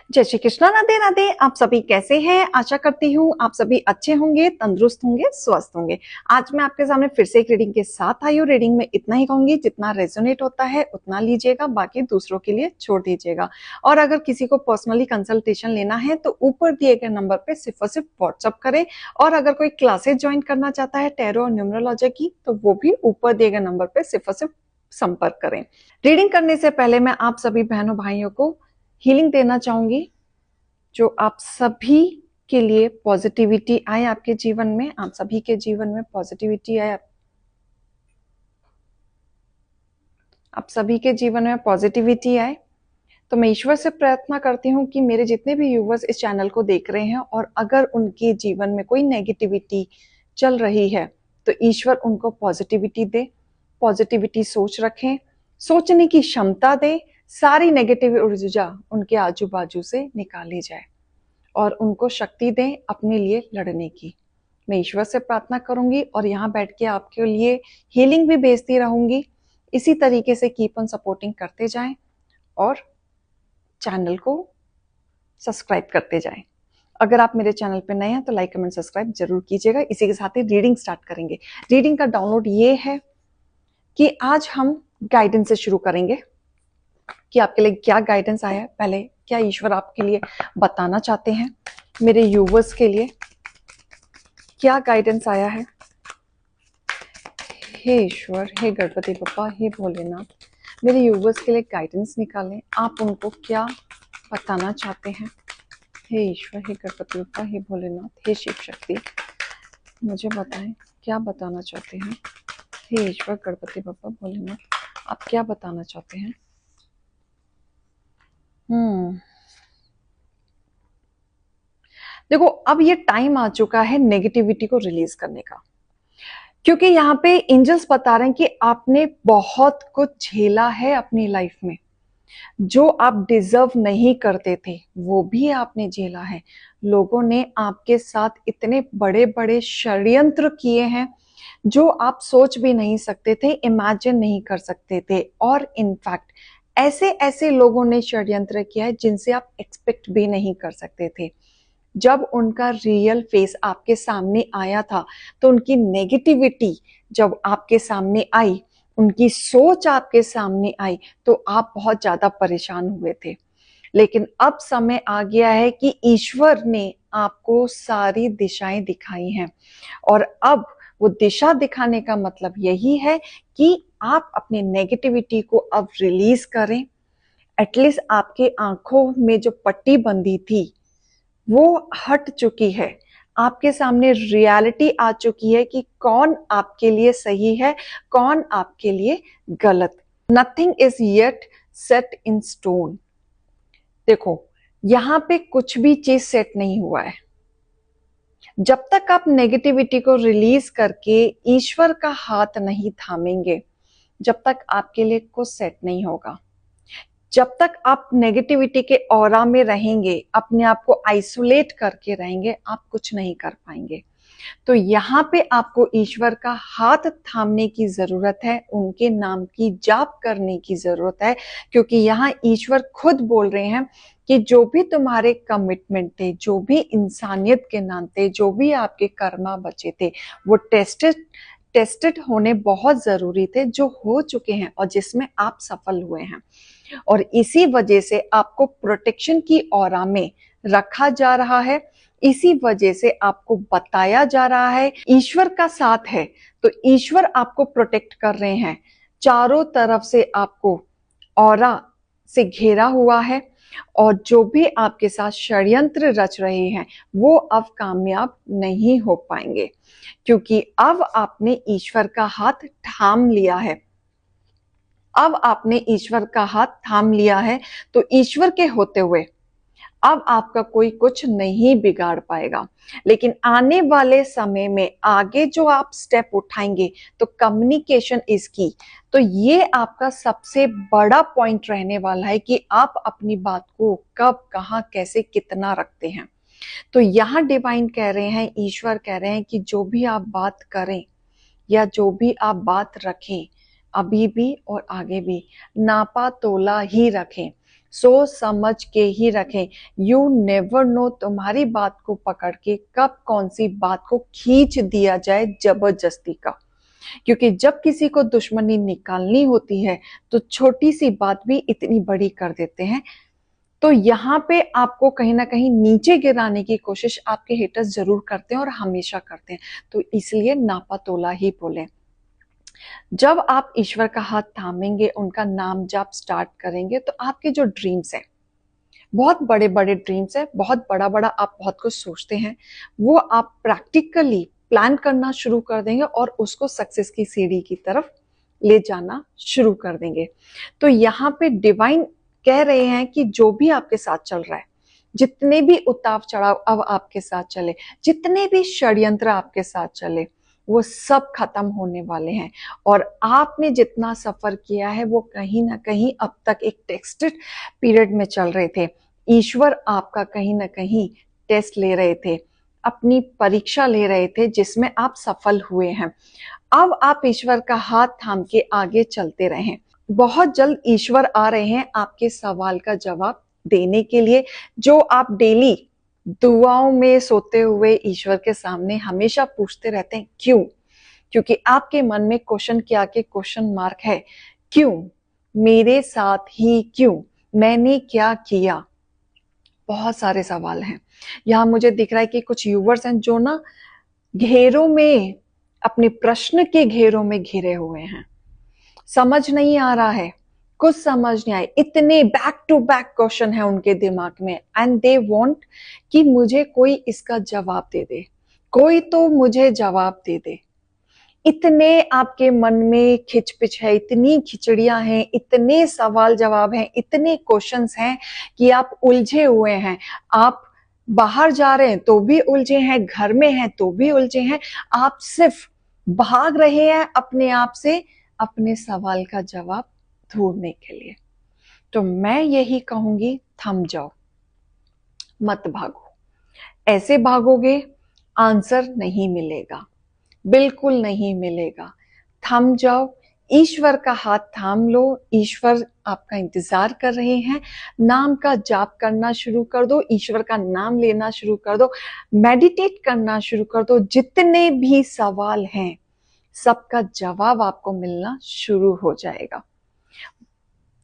जय श्री कृष्णा। राधे राधे। आप सभी कैसे हैं? आशा करती हूँ आप सभी अच्छे होंगे, तंदुरुस्त होंगे, स्वस्थ होंगे। आज मैं आपके सामने फिर से एक रीडिंग के साथ आई हूँ। रीडिंग में इतना ही कहूंगी, जितना रेजोनेट होता है उतना लीजिएगा, बाकी दूसरों के लिए छोड़ दीजिएगा। और अगर किसी को पर्सनली कंसल्टेशन लेना है तो ऊपर दिए गए नंबर पे सिर्फ और सिर्फ व्हाट्सअप करें। और अगर कोई क्लासेस ज्वाइन करना चाहता है टैरो और न्यूमरोलॉजी की, तो वो भी ऊपर दिए गए नंबर पे सिर्फ और सिर्फ संपर्क करें। रीडिंग करने से पहले मैं आप सभी बहनों भाइयों को हीलिंग देना चाहूंगी, जो आप सभी के लिए पॉजिटिविटी आए आपके जीवन में, आप सभी के जीवन में पॉजिटिविटी आए, आप सभी के जीवन में पॉजिटिविटी आए। तो मैं ईश्वर से प्रार्थना करती हूँ कि मेरे जितने भी व्यूवर्स इस चैनल को देख रहे हैं और अगर उनके जीवन में कोई नेगेटिविटी चल रही है तो ईश्वर उनको पॉजिटिविटी दे, पॉजिटिविटी सोच रखें, सोचने की क्षमता दे, सारी नेगेटिव ऊर्जा उनके आजू बाजू से निकाली जाए और उनको शक्ति दें अपने लिए लड़ने की। मैं ईश्वर से प्रार्थना करूंगी और यहाँ बैठ के आपके लिए हीलिंग भी भेजती रहूंगी। इसी तरीके से कीप ऑन सपोर्टिंग करते जाएं और चैनल को सब्सक्राइब करते जाएं। अगर आप मेरे चैनल पे नए हैं तो लाइक कमेंट सब्सक्राइब जरूर कीजिएगा। इसी के साथ ही रीडिंग स्टार्ट करेंगे। रीडिंग का डाउनलोड ये है कि आज हम गाइडेंस से शुरू करेंगे कि आपके लिए क्या गाइडेंस आया है। पहले क्या ईश्वर आपके लिए बताना चाहते हैं, मेरे व्यूवर्स के लिए क्या गाइडेंस आया है। हे ईश्वर, हे गणपति बप्पा, हे भोलेनाथ, मेरे व्यूवर्स के लिए गाइडेंस निकालें। आप उनको क्या बताना चाहते हैं। हे ईश्वर, हे गणपति बप्पा, हे भोलेनाथ, हे शिव शक्ति, मुझे बताएं क्या बताना चाहते हैं। हे ईश्वर, गणपति बप्पा, भोलेनाथ, आप क्या बताना चाहते हैं। देखो, अब ये टाइम आ चुका है नेगेटिविटी को रिलीज करने का, क्योंकि यहाँ पे एंजल्स बता रहे हैं कि आपने बहुत कुछ झेला है अपनी लाइफ में। जो आप डिजर्व नहीं करते थे वो भी आपने झेला है। लोगों ने आपके साथ इतने बड़े बड़े षड्यंत्र किए हैं जो आप सोच भी नहीं सकते थे, इमेजिन नहीं कर सकते थे। और इनफैक्ट ऐसे ऐसे लोगों ने षड्यंत्र किया है जिनसे आप एक्सपेक्ट भी नहीं कर सकते थे। जब उनका रियल फेस आपके सामने आया था तो उनकी नेगेटिविटी जब आपके सामने आई, उनकी सोच आपके सामने आई, तो आप बहुत ज्यादा परेशान हुए थे। लेकिन अब समय आ गया है कि ईश्वर ने आपको सारी दिशाएं दिखाई हैं और अब वो दिशा दिखाने का मतलब यही है कि आप अपनी नेगेटिविटी को अब रिलीज करें। एटलीस्ट आपके आंखों में जो पट्टी बंधी थी वो हट चुकी है। आपके सामने रियलिटी आ चुकी है कि कौन आपके लिए सही है, कौन आपके लिए गलत। Nothing is yet set in stone. देखो, यहां पे कुछ भी चीज सेट नहीं हुआ है। जब तक आप नेगेटिविटी को रिलीज करके ईश्वर का हाथ नहीं थामेंगे, जब तक आपके लिए कुछ सेट नहीं होगा। जब तक आप नेगेटिविटी के ऑरा में रहेंगे, अपने आप को आइसोलेट करके रहेंगे, आप कुछ नहीं कर पाएंगे। तो यहाँ पे आपको ईश्वर का हाथ थामने की जरूरत है, उनके नाम की जाप करने की जरूरत है, क्योंकि यहाँ ईश्वर खुद बोल रहे हैं कि जो भी तुम्हारे कमिटमेंट थे, जो भी इंसानियत के नाते, जो भी आपके कर्मा बचे थे, वो टेस्टेड होने बहुत जरूरी थे, जो हो चुके हैं और जिसमें आप सफल हुए हैं। और इसी वजह से आपको प्रोटेक्शन की ऑरा में रखा जा रहा है। इसी वजह से आपको बताया जा रहा है ईश्वर का साथ है, तो ईश्वर आपको प्रोटेक्ट कर रहे हैं। चारों तरफ से आपको ऑरा से घेरा हुआ है और जो भी आपके साथ षड्यंत्र रच रहे हैं वो अब कामयाब नहीं हो पाएंगे, क्योंकि अब आपने ईश्वर का हाथ थाम लिया है। अब आपने ईश्वर का हाथ थाम लिया है तो ईश्वर के होते हुए अब आपका कोई कुछ नहीं बिगाड़ पाएगा। लेकिन आने वाले समय में आगे जो आप स्टेप उठाएंगे तो कम्युनिकेशन इज की। तो ये आपका सबसे बड़ा पॉइंट रहने वाला है कि आप अपनी बात को कब, कहां, कैसे, कितना रखते हैं। तो यहाँ डिवाइन कह रहे हैं, ईश्वर कह रहे हैं कि जो भी आप बात करें या जो भी आप बात रखें, अभी भी और आगे भी नापा तोला ही रखें। सोच समझ के ही रखें। यू नेवर नो तुम्हारी बात को पकड़ के कब कौन सी बात को खींच दिया जाए जबरदस्ती का। क्योंकि जब किसी को दुश्मनी निकालनी होती है तो छोटी सी बात भी इतनी बड़ी कर देते हैं। तो यहाँ पे आपको कहीं ना कहीं नीचे गिराने की कोशिश आपके हेटर्स जरूर करते हैं और हमेशा करते हैं। तो इसलिए नापा तोला ही बोलें। जब आप ईश्वर का हाथ थामेंगे, उनका नाम जाप स्टार्ट करेंगे, तो आपके जो ड्रीम्स हैं, बहुत बड़े बड़े ड्रीम्स हैं, बहुत बड़ा बड़ा आप बहुत कुछ सोचते हैं, वो आप प्रैक्टिकली प्लान करना शुरू कर देंगे और उसको सक्सेस की सीढ़ी की तरफ ले जाना शुरू कर देंगे। तो यहाँ पे डिवाइन कह रहे हैं कि जो भी आपके साथ चल रहा है, जितने भी उतार चढ़ाव अब आपके साथ चले, जितने भी षड्यंत्र आपके साथ चले, वो सब खत्म होने वाले हैं। और आपने जितना सफर किया है वो कहीं ना कहीं अब तक एक टेस्टेड पीरियड में चल रहे थे। ईश्वर आपका कहीं ना कहीं टेस्ट ले रहे थे, अपनी परीक्षा ले रहे थे, जिसमें आप सफल हुए हैं। अब आप ईश्वर का हाथ थाम के आगे चलते रहें। बहुत जल्द ईश्वर आ रहे हैं आपके सवाल का जवाब देने के लिए, जो आप डेली दुआओं में सोते हुए ईश्वर के सामने हमेशा पूछते रहते हैं क्यों। क्योंकि आपके मन में क्वेश्चन के आगे क्वेश्चन मार्क है, क्यों मेरे साथ ही, क्यों मैंने क्या किया। बहुत सारे सवाल हैं। यहाँ मुझे दिख रहा है कि कुछ यूवर्स हैं जो ना घेरों में, अपने प्रश्न के घेरों में घिरे हुए हैं। समझ नहीं आ रहा है, कुछ समझ नहीं आए, इतने बैक टू बैक क्वेश्चन है उनके दिमाग में, एंड दे वांट कि मुझे कोई इसका जवाब दे दे, कोई तो मुझे जवाब दे दे। इतने आपके मन में खिचपिच है, इतनी खिचड़ियां हैं, इतने सवाल जवाब हैं, इतने क्वेश्चंस हैं कि आप उलझे हुए हैं। आप बाहर जा रहे हैं तो भी उलझे हैं, घर में हैं तो भी उलझे हैं। आप सिर्फ भाग रहे हैं अपने आप से, अपने सवाल का जवाब ढूंढने के लिए। तो मैं यही कहूंगी, थम जाओ, मत भागो। ऐसे भागोगे आंसर नहीं मिलेगा, बिल्कुल नहीं मिलेगा। थम जाओ, ईश्वर का हाथ थाम लो। ईश्वर आपका इंतजार कर रहे हैं। नाम का जाप करना शुरू कर दो, ईश्वर का नाम लेना शुरू कर दो, मेडिटेट करना शुरू कर दो। जितने भी सवाल हैं सबका जवाब आपको मिलना शुरू हो जाएगा।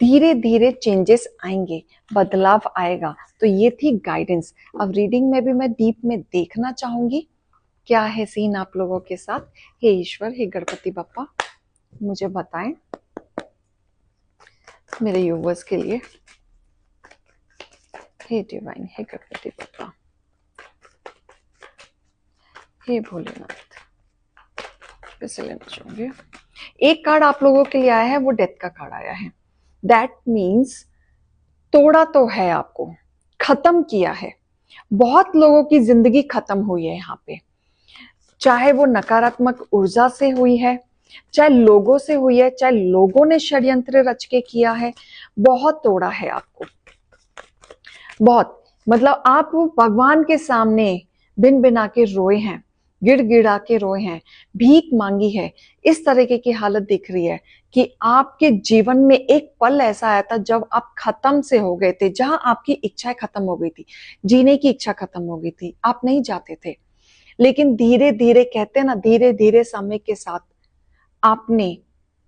धीरे धीरे चेंजेस आएंगे, बदलाव आएगा। तो ये थी गाइडेंस। अब रीडिंग में भी मैं डीप में देखना चाहूंगी क्या है सीन आप लोगों के साथ। हे ईश्वर, हे गणपति बप्पा, मुझे बताएं मेरे यूवर्स के लिए। हे डिवाइन, हे गणपति बप्पा, हे भोलेनाथ, कैसे लेना चाहूंगी। एक कार्ड आप लोगों के लिए आया है, वो डेथ का कार्ड आया है। दैट मीन्स तोड़ा तो है, आपको खत्म किया है। बहुत लोगों की जिंदगी खत्म हुई है यहाँ पे, चाहे वो नकारात्मक ऊर्जा से हुई है, चाहे लोगों से हुई है, चाहे लोगों ने षड्यंत्र रच के किया है। बहुत तोड़ा है आपको, बहुत, मतलब आप भगवान के सामने बिन बिना के रोए हैं, गिड़गिड़ा के रोए हैं, भीख मांगी है। इस तरीके की हालत दिख रही है कि आपके जीवन में एक पल ऐसा आया था जब आप खत्म से हो गए थे, जहां आपकी इच्छाएं खत्म हो गई थी, जीने की इच्छा खत्म हो गई थी, आप नहीं जाते थे। लेकिन धीरे धीरे, कहते हैं ना, धीरे धीरे समय के साथ आपने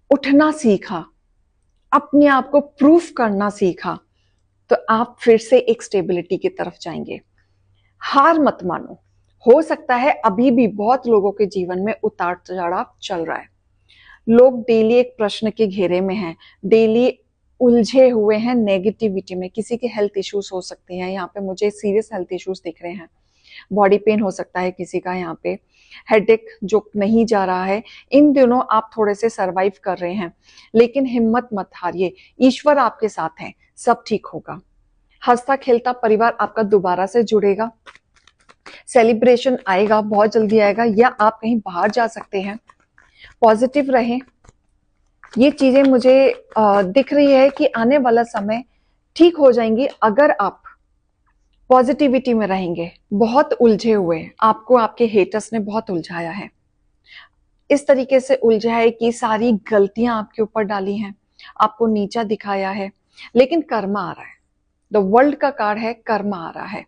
उठना सीखा, अपने आप को प्रूफ करना सीखा, तो आप फिर से एक स्टेबिलिटी की तरफ जाएंगे। हार मत मानो। हो सकता है अभी भी बहुत लोगों के जीवन में उतार चढ़ाव चल रहा है। लोग डेली एक प्रश्न के घेरे में हैं, डेली उलझे हुए हैं नेगेटिविटी में। किसी के हेल्थ इश्यूज हो सकते हैं, यहाँ पे मुझे सीरियस हेल्थ इश्यूज दिख रहे हैं। बॉडी पेन हो सकता है किसी का, यहाँ पे हेडेक जो नहीं जा रहा है। इन दिनों आप थोड़े से सरवाइव कर रहे हैं, लेकिन हिम्मत मत हारिए, ईश्वर आपके साथ है, सब ठीक होगा। हंसता खेलता परिवार आपका दोबारा से जुड़ेगा, सेलिब्रेशन आएगा, बहुत जल्दी आएगा, या आप कहीं बाहर जा सकते हैं। पॉजिटिव रहें। ये चीजें मुझे दिख रही है कि आने वाला समय ठीक हो जाएंगी अगर आप पॉजिटिविटी में रहेंगे। बहुत उलझे हुए, आपको आपके हेटर्स ने बहुत उलझाया है, इस तरीके से उलझा है कि सारी गलतियां आपके ऊपर डाली हैं, आपको नीचा दिखाया है, लेकिन कर्मा आ रहा है। द वर्ल्ड का कार्ड है कर्म आ रहा है।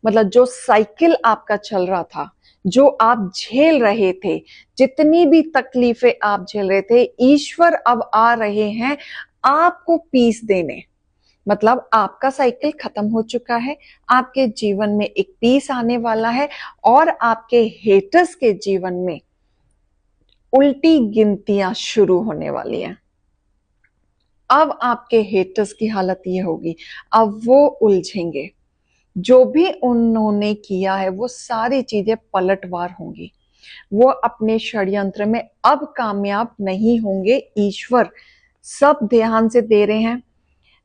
मतलब जो साइकिल आपका चल रहा था, जो आप झेल रहे थे, जितनी भी तकलीफें आप झेल रहे थे, ईश्वर अब आ रहे हैं आपको पीस देने। मतलब आपका साइकिल खत्म हो चुका है, आपके जीवन में एक पीस आने वाला है और आपके हेटर्स के जीवन में उल्टी गिनतियां शुरू होने वाली हैं। अब आपके हेटर्स की हालत ये होगी, अब वो उलझेंगे। जो भी उन्होंने किया है वो सारी चीजें पलटवार होंगी। वो अपने षड्यंत्र में अब कामयाब नहीं होंगे। ईश्वर सब ध्यान से दे रहे हैं,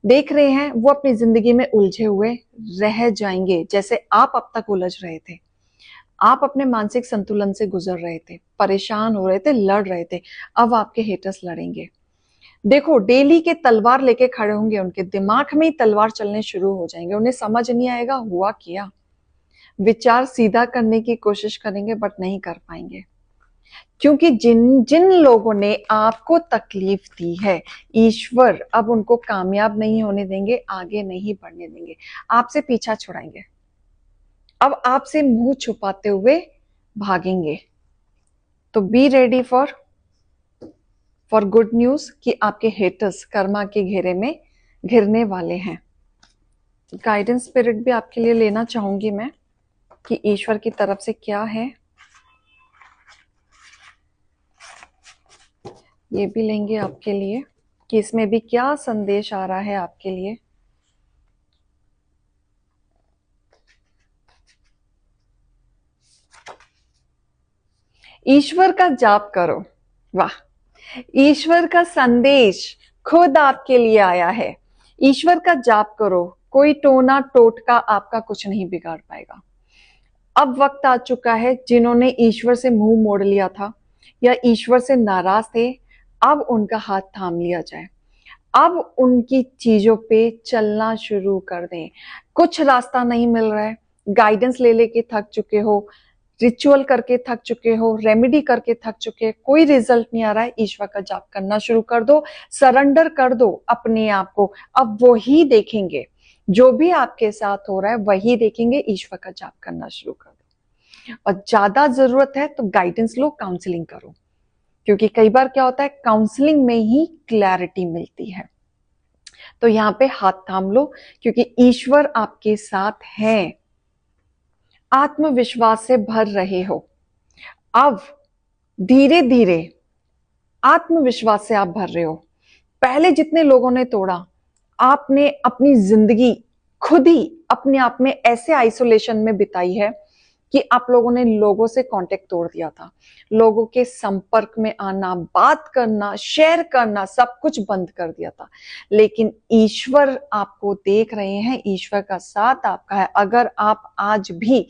देख रहे हैं। वो अपनी जिंदगी में उलझे हुए रह जाएंगे, जैसे आप अब तक उलझ रहे थे। आप अपने मानसिक संतुलन से गुजर रहे थे, परेशान हो रहे थे, लड़ रहे थे। अब आपके हेटर्स लड़ेंगे। देखो, डेली के तलवार लेके खड़े होंगे, उनके दिमाग में ही तलवार चलने शुरू हो जाएंगे। उन्हें समझ नहीं आएगा हुआ क्या। विचार सीधा करने की कोशिश करेंगे बट नहीं कर पाएंगे, क्योंकि जिन जिन लोगों ने आपको तकलीफ दी है, ईश्वर अब उनको कामयाब नहीं होने देंगे, आगे नहीं बढ़ने देंगे, आपसे पीछा छुड़ाएंगे। अब आपसे मुंह छुपाते हुए भागेंगे। तो be ready for good news कि आपके हेटर्स कर्मा के घेरे में घिरने वाले हैं। गाइडेंस स्पिरिट भी आपके लिए लेना चाहूंगी मैं कि ईश्वर की तरफ से क्या है। ये भी लेंगे आपके लिए कि इसमें भी क्या संदेश आ रहा है आपके लिए। ईश्वर का जाप करो। वाह, ईश्वर का संदेश खुद आपके लिए आया है। ईश्वर का जाप करो, कोई टोना टोटका आपका कुछ नहीं बिगाड़ पाएगा। अब वक्त आ चुका है, जिन्होंने ईश्वर से मुंह मोड़ लिया था या ईश्वर से नाराज थे, अब उनका हाथ थाम लिया जाए। अब उनकी चीजों पे चलना शुरू कर दें। कुछ रास्ता नहीं मिल रहा है, गाइडेंस ले लेके थक चुके हो, रिचुअल करके थक चुके हो, रेमेडी करके थक चुके हो, कोई रिजल्ट नहीं आ रहा है, ईश्वर का जाप करना शुरू कर दो। सरेंडर कर दो अपने आप को। अब वो ही देखेंगे, जो भी आपके साथ हो रहा है वही देखेंगे। ईश्वर का जाप करना शुरू कर दो। और ज्यादा जरूरत है तो गाइडेंस लो, काउंसलिंग करो, क्योंकि कई बार क्या होता है, काउंसलिंग में ही क्लैरिटी मिलती है। तो यहां पे हाथ थाम लो, क्योंकि ईश्वर आपके साथ हैं। आत्मविश्वास से भर रहे हो। अब धीरे धीरे आत्मविश्वास से आप भर रहे हो। पहले जितने लोगों ने तोड़ा, आपने अपनी जिंदगी खुद ही अपने आप में ऐसे आइसोलेशन में बिताई है कि आप लोगों ने लोगों से कांटेक्ट तोड़ दिया था। लोगों के संपर्क में आना, बात करना, शेयर करना, सब कुछ बंद कर दिया था। लेकिन ईश्वर आपको देख रहे हैं, ईश्वर का साथ आपका है। अगर आप आज भी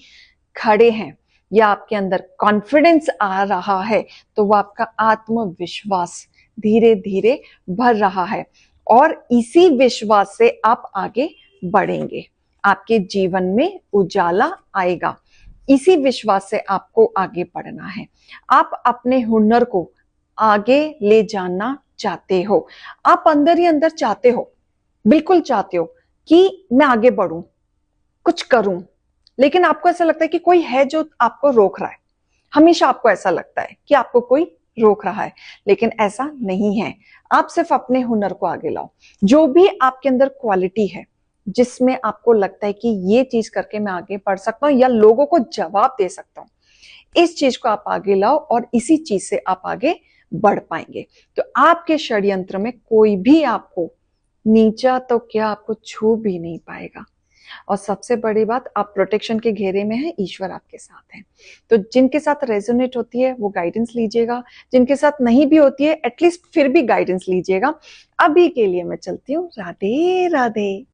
खड़े हैं या आपके अंदर कॉन्फिडेंस आ रहा है, तो वो आपका आत्मविश्वास धीरे धीरे बढ़ रहा है और इसी विश्वास से आप आगे बढ़ेंगे। आपके जीवन में उजाला आएगा। इसी विश्वास से आपको आगे बढ़ना है। आप अपने हुनर को आगे ले जाना चाहते हो। आप अंदर ही अंदर चाहते हो, बिल्कुल चाहते हो कि मैं आगे बढ़ूं, कुछ करूं, लेकिन आपको ऐसा लगता है कि कोई है जो आपको रोक रहा है। हमेशा आपको ऐसा लगता है कि आपको कोई रोक रहा है, लेकिन ऐसा नहीं है। आप सिर्फ अपने हुनर को आगे लाओ। जो भी आपके अंदर क्वालिटी है, जिसमें आपको लगता है कि ये चीज करके मैं आगे बढ़ सकता हूं या लोगों को जवाब दे सकता हूं, इस चीज को आप आगे लाओ और इसी चीज से आप आगे बढ़ पाएंगे। तो आपके षड्यंत्र में कोई भी आपको नीचा तो क्या, आपको छू भी नहीं पाएगा। और सबसे बड़ी बात, आप प्रोटेक्शन के घेरे में हैं, ईश्वर आपके साथ है। तो जिनके साथ रेजोनेट होती है वो गाइडेंस लीजिएगा, जिनके साथ नहीं भी होती है एटलीस्ट फिर भी गाइडेंस लीजिएगा। अभी के लिए मैं चलती हूँ। राधे राधे।